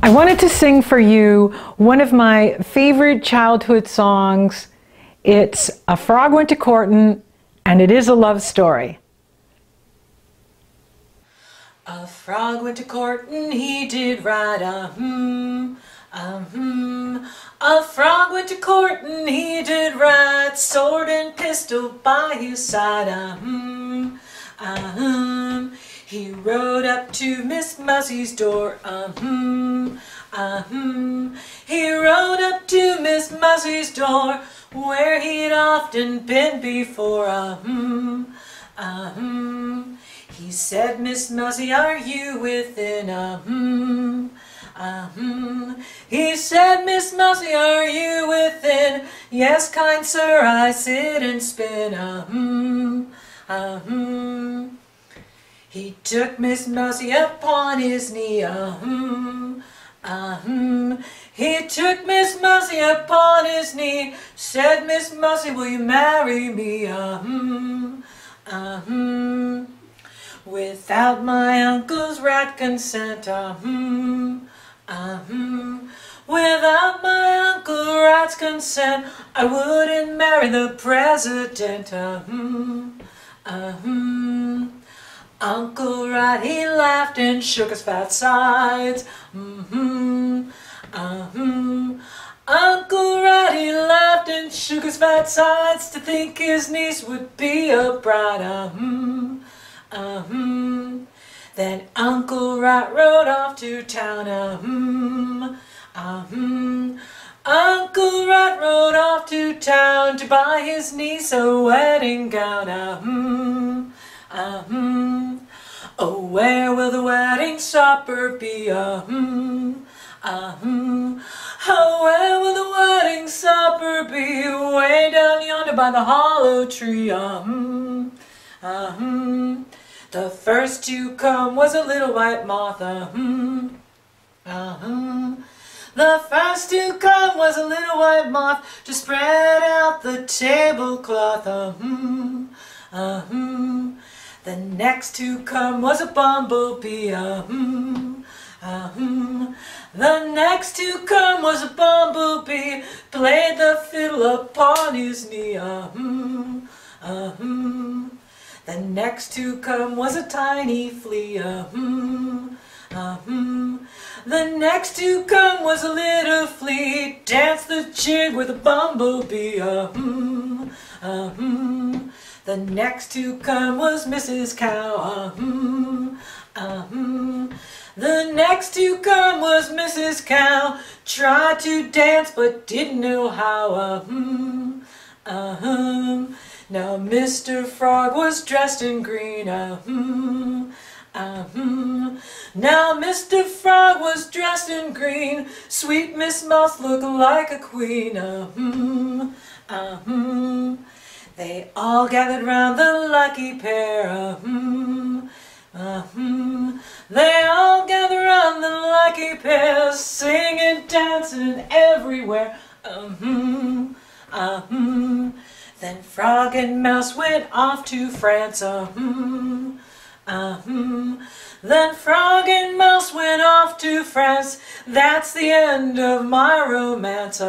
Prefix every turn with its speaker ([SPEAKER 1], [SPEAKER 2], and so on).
[SPEAKER 1] I wanted to sing for you one of my favorite childhood songs. It's A Frog Went to Courtin', and it is a love story.
[SPEAKER 2] A frog went to courtin', he did right, A frog went to courtin', he did right, sword and pistol by his side, He rode up to Miss Mousie's door, He rode up to Miss Mousie's door, where he'd often been before, He said, Miss Mousie, are you within, He said, Miss Mousie, are you within? Yes, kind sir, I sit and spin, He took Miss Mousie upon his knee, He took Miss Mousie upon his knee, said, Miss Mousie, will you marry me, Without my uncle's right consent, Without my uncle's right consent, I wouldn't marry the president, Uncle Rat, he laughed and shook his fat sides, Uncle Rat, he laughed and shook his fat sides to think his niece would be a bride, Then Uncle Rat rode off to town, Uncle Rat rode off to town to buy his niece a wedding gown, Oh, where will the wedding supper be, Oh, where will the wedding supper be? Way down yonder by the hollow tree, The first to come was a little white moth, The first to come was a little white moth to spread out the tablecloth, The next to come was a bumblebee, The next to come was a bumblebee, played the fiddle upon his knee, The next to come was a tiny flea, The next to come was a little flea, danced the jig with a bumblebee, The next to come was Mrs. Cow, The next to come was Mrs. Cow, tried to dance but didn't know how, Now Mr. Frog was dressed in green, Now Mr. Frog was dressed in green, sweet Miss Mouse looked like a queen, They all gathered round the lucky pair, They all gathered round the lucky pair, singing, dancing everywhere, Then Frog and Mouse went off to France, Then Frog and Mouse went off to France. That's the end of my romance,